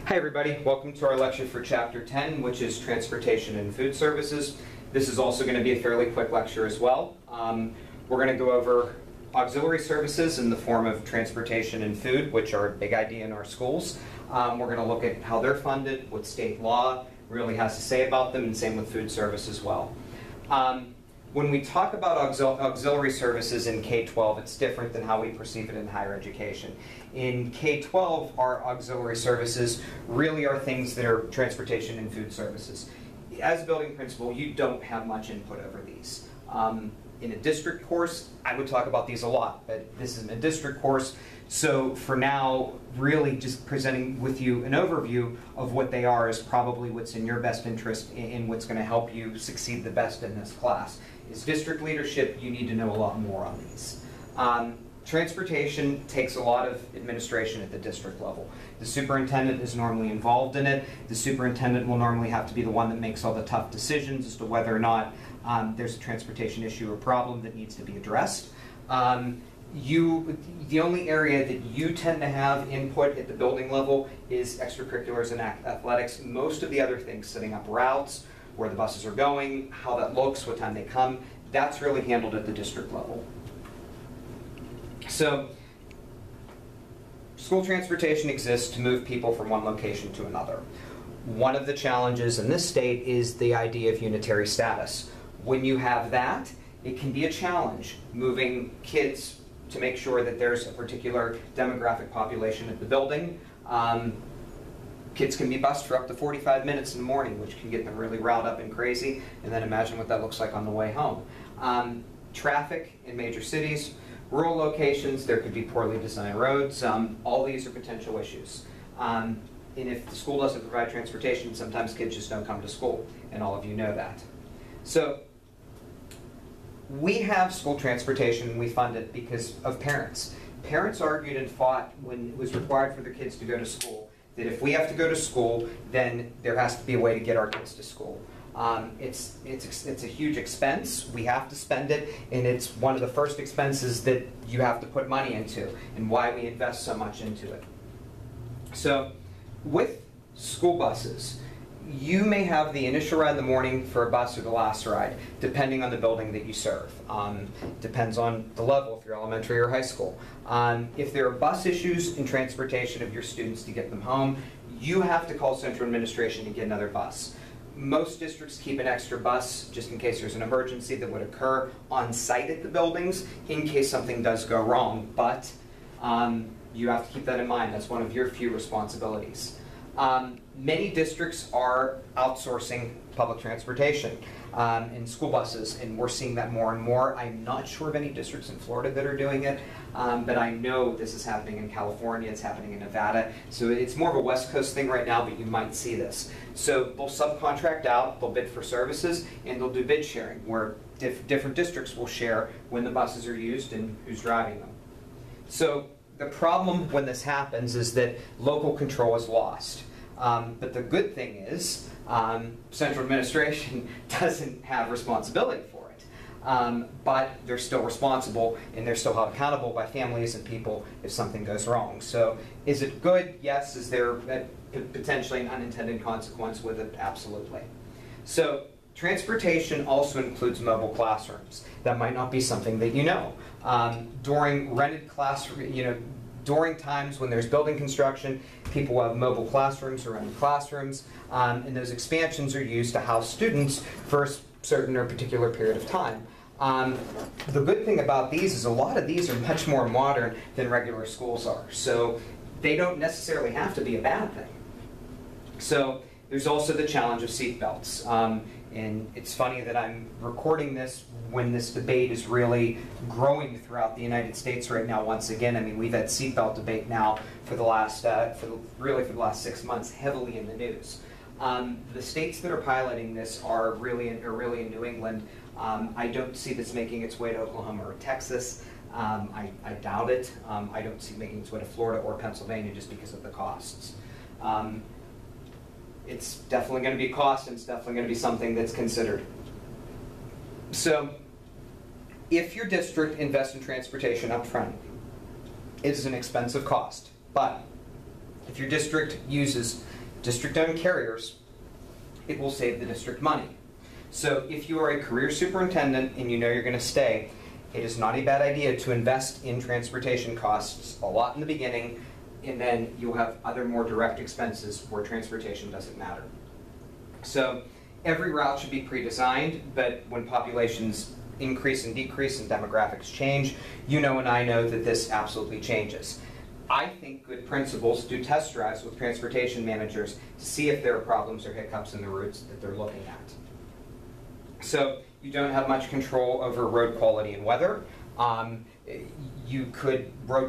Hi everybody, welcome to our lecture for Chapter 10, which is Transportation and Food Services. This is also going to be a fairly quick lecture as well. We're going to go over auxiliary services in the form of transportation and food, which are a big idea in our schools. We're going to look at how they're funded, what state law really has to say about them, and same with food service as well. When we talk about auxiliary services in K-12, it's different than how we perceive it in higher education. In K-12, our auxiliary services really are things that are transportation and food services. As a building principal, you don't have much input over these. In a district course, I would talk about these a lot, but this is a district course, so for now, really just presenting with you an overview of what they are is probably what's in your best interest in what's going to help you succeed the best in this class. As district leadership, you need to know a lot more on these. Transportation takes a lot of administration at the district level. The superintendent is normally involved in it. The superintendent will normally have to be the one that makes all the tough decisions as to whether or not there's a transportation issue or problem that needs to be addressed. The only area that you tend to have input at the building level is extracurriculars and athletics. Most of the other things, setting up routes, where the buses are going, how that looks, what time they come, that's really handled at the district level. So, school transportation exists to move people from one location to another. One of the challenges in this state is the idea of unitary status. When you have that, it can be a challenge moving kids to make sure that there's a particular demographic population at the building. Kids can be bused for up to 45 minutes in the morning, which can get them really riled up and crazy, and then imagine what that looks like on the way home. Traffic in major cities, rural locations, there could be poorly designed roads. All these are potential issues. And if the school doesn't provide transportation, sometimes kids just don't come to school, and all of you know that. So we have school transportation, and we fund it because of parents. Parents argued and fought when it was required for their kids to go to school, that if we have to go to school, then there has to be a way to get our kids to school. It's a huge expense. We have to spend it, and it's one of the first expenses that you have to put money into, and why we invest so much into it. So, with school buses, you may have the initial ride in the morning for a bus or the last ride, depending on the building that you serve. Depends on the level, if you're elementary or high school. If there are bus issues in transportation of your students to get them home, you have to call central administration to get another bus. Most districts keep an extra bus just in case there's an emergency that would occur on site at the buildings in case something does go wrong, but you have to keep that in mind. That's one of your few responsibilities. Many districts are outsourcing public transportation in school buses, and we're seeing that more and more. I'm not sure of any districts in Florida that are doing it, but I know this is happening in California, it's happening in Nevada, so it's more of a West Coast thing right now, but you might see this. So they'll subcontract out, they'll bid for services, and they'll do bid sharing, where different districts will share when the buses are used and who's driving them. So the problem when this happens is that local control is lost. But the good thing is central administration doesn't have responsibility for it. But they're still responsible, and they're still held accountable by families and people if something goes wrong. So is it good? Yes. Is there potentially an unintended consequence with it? Absolutely. So transportation also includes mobile classrooms. That might not be something that you know. During rented during times when there's building construction, people will have mobile classrooms or rented classrooms, and those expansions are used to house students for a certain or particular period of time. The good thing about these is a lot of these are much more modern than regular schools are, so they don't necessarily have to be a bad thing. So there's also the challenge of seatbelts. And it's funny that I'm recording this when this debate is really growing throughout the United States right now. Once again, I mean, we've had seatbelt debate now for the last, really for the last 6 months, heavily in the news. The states that are piloting this are really in New England. I don't see this making its way to Oklahoma or Texas. I doubt it. I don't see it making its way to Florida or Pennsylvania just because of the costs. It's definitely going to be a cost, and it's definitely going to be something that's considered. So, if your district invests in transportation up front, it is an expensive cost. But If your district uses district-owned carriers, it will save the district money. So if you are a career superintendent and you know you're going to stay, it is not a bad idea to invest in transportation costs a lot in the beginning, and then you'll have other more direct expenses where transportation doesn't matter. So every route should be pre-designed, but when populations increase and decrease and demographics change, you know and I know that this absolutely changes. I think good principals do test drives with transportation managers to see if there are problems or hiccups in the routes that they're looking at. So you don't have much control over road quality and weather. Road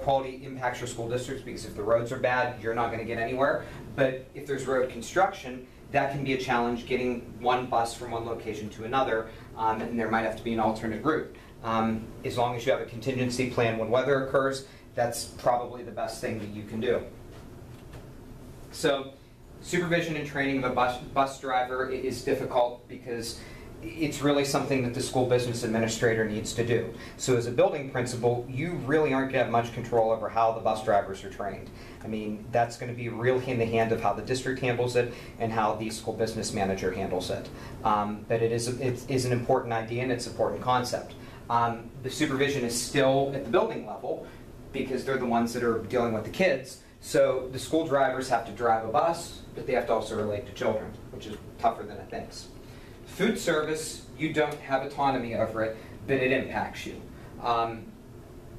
quality impacts your school districts because if the roads are bad, you're not going to get anywhere. But if there's road construction, that can be a challenge getting one bus from one location to another, and there might have to be an alternate route. As long as you have a contingency plan when weather occurs, that's probably the best thing that you can do. So supervision and training of a bus driver is difficult because it's really something that the school business administrator needs to do. So as a building principal, you really aren't going to have much control over how the bus drivers are trained. I mean, that's going to be really in the hand of how the district handles it and how the school business manager handles it. But it is an important idea and it's an important concept. The supervision is still at the building level because they're the ones that are dealing with the kids. So the school drivers have to drive a bus, but they have to also relate to children, which is tougher than it thinks. Food service, you don't have autonomy over it, but it impacts you.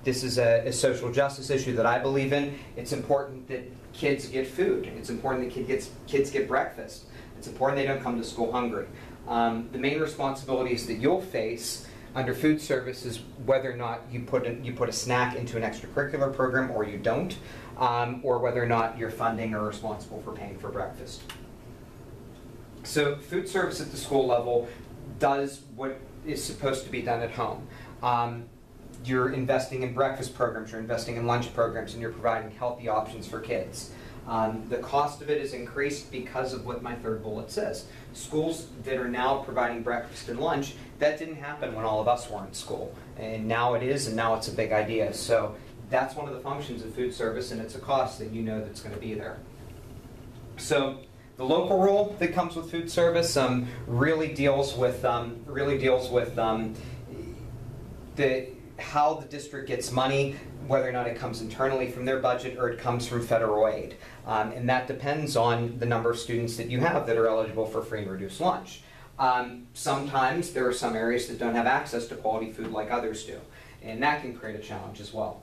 This is a social justice issue that I believe in. It's important that kids get food. It's important that kids get breakfast. It's important they don't come to school hungry. The main responsibilities that you'll face under food service is whether or not you put a snack into an extracurricular program or you don't, or whether or not you're funding or responsible for paying for breakfast. So food service at the school level does what is supposed to be done at home. You're investing in breakfast programs, you're investing in lunch programs, and you're providing healthy options for kids. The cost of it is increased because of what my third bullet says. Schools that are now providing breakfast and lunch, that didn't happen when all of us were in school. And now it is, and now it's a big idea. So that's one of the functions of food service, and it's a cost that you know that's going to be there. So the local role that comes with food service really deals with how the district gets money, whether or not it comes internally from their budget or it comes from federal aid. And that depends on the number of students that you have that are eligible for free and reduced lunch. Sometimes there are some areas that don't have access to quality food like others do, and that can create a challenge as well.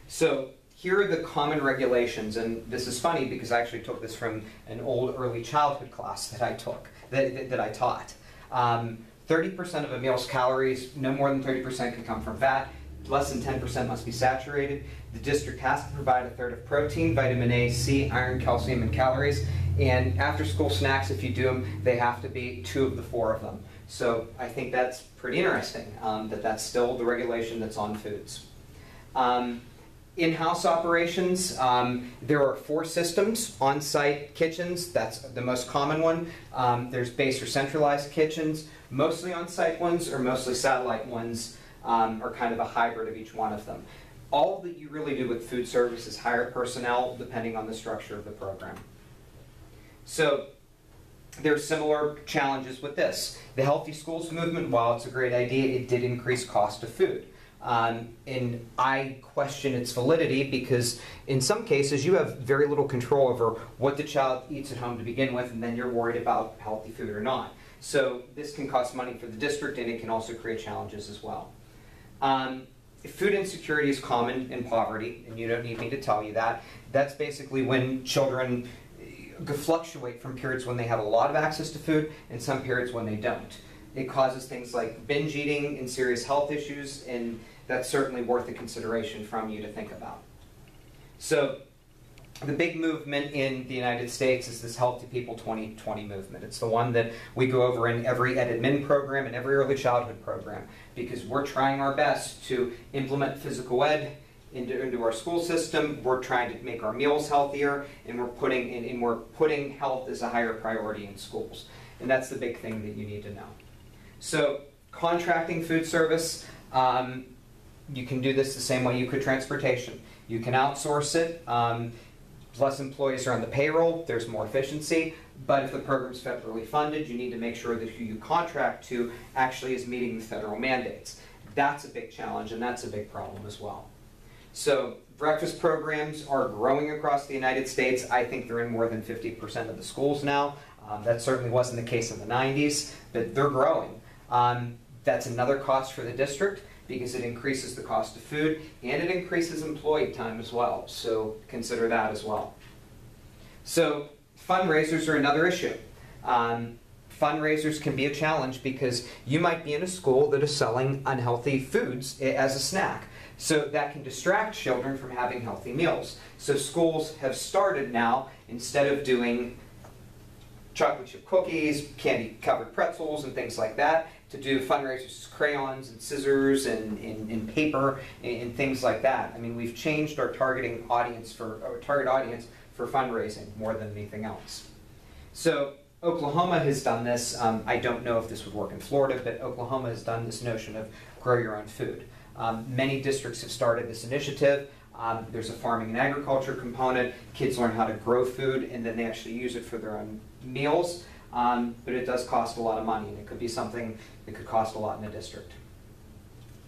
So here are the common regulations, and this is funny because I actually took this from an old early childhood class that I took, that I taught. 30% of a meal's calories, no more than 30% can come from fat. Less than 10% must be saturated. The district has to provide a third of protein, vitamin A, C, iron, calcium, and calories. And after school snacks, if you do them, they have to be 2 of the 4 of them. So I think that's pretty interesting, that's still the regulation that's on foods. In-house operations, there are 4 systems. On-site kitchens, that's the most common one. There's base or centralized kitchens. Mostly on-site ones or mostly satellite ones are kind of a hybrid of each one of them. All that you really do with food service is hire personnel depending on the structure of the program. So there are similar challenges with this. The Healthy Schools movement, while it's a great idea, it did increase cost of food. And I question its validity because in some cases you have very little control over what the child eats at home to begin with, and then you're worried about healthy food or not. So this can cost money for the district, and it can also create challenges as well. Food insecurity is common in poverty, and you don't need me to tell you that. That's basically when children fluctuate from periods when they have a lot of access to food and some periods when they don't. It causes things like binge eating and serious health issues, and that's certainly worth a consideration from you to think about. So the big movement in the United States is this Healthy People 2020 movement. It's the one that we go over in every Ed Admin program and every early childhood program because we're trying our best to implement physical ed into our school system. We're trying to make our meals healthier, and we're putting health as a higher priority in schools. And that's the big thing that you need to know. So contracting food service, you can do this the same way you could transportation. You can outsource it. Less employees are on the payroll, there's more efficiency, but if the program's federally funded, you need to make sure that who you contract to actually is meeting the federal mandates. That's a big challenge, and that's a big problem as well. So breakfast programs are growing across the United States. I think they're in more than 50% of the schools now. That certainly wasn't the case in the 90s, but they're growing. That's another cost for the district because it increases the cost of food and it increases employee time as well. So consider that as well. So fundraisers are another issue. Fundraisers can be a challenge because you might be in a school that is selling unhealthy foods as a snack. So that can distract children from having healthy meals. So schools have started now, instead of doing chocolate chip cookies, candy-covered pretzels, and things like that, to do fundraisers, crayons and scissors and paper and things like that. I mean, we've changed our target audience for fundraising more than anything else. So Oklahoma has done this. I don't know if this would work in Florida, but Oklahoma has done this notion of grow your own food. Many districts have started this initiative. There's a farming and agriculture component. Kids learn how to grow food and then they actually use it for their own meals. But it does cost a lot of money, and it could be something that could cost a lot in a district.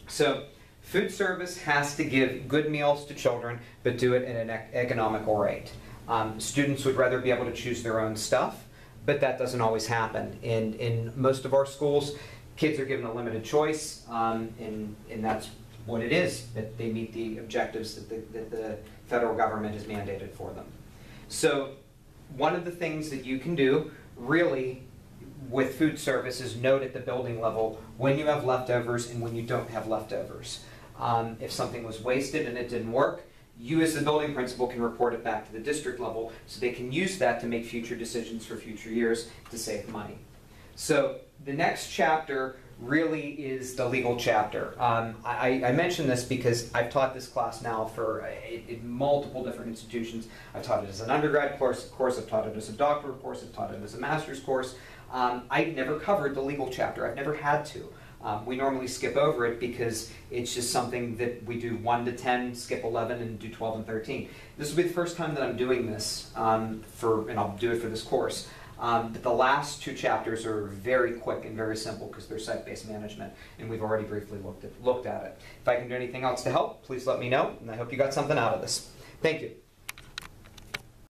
So food service has to give good meals to children, but do it at an economical rate. Students would rather be able to choose their own stuff, but that doesn't always happen. In most of our schools, kids are given a limited choice, and that's what it is, that they meet the objectives that the federal government has mandated for them. So one of the things that you can do really with food service is note at the building level when you have leftovers and when you don't have leftovers. If something was wasted and it didn't work, you as the building principal can report it back to the district level so they can use that to make future decisions for future years to save money. So the next chapter really is the legal chapter. I mention this because I've taught this class now for in multiple different institutions. I've taught it as an undergrad course, I've taught it as a doctorate course, I've taught it as a master's course. I've never covered the legal chapter. I've never had to. We normally skip over it because it's just something that we do 1 to 10, skip 11, and do 12 and 13. This will be the first time that I'm doing this, and I'll do it for this course. But the last 2 chapters are very quick and very simple because they're site-based management, and we've already briefly looked at it. If I can do anything else to help, please let me know, and I hope you got something out of this. Thank you.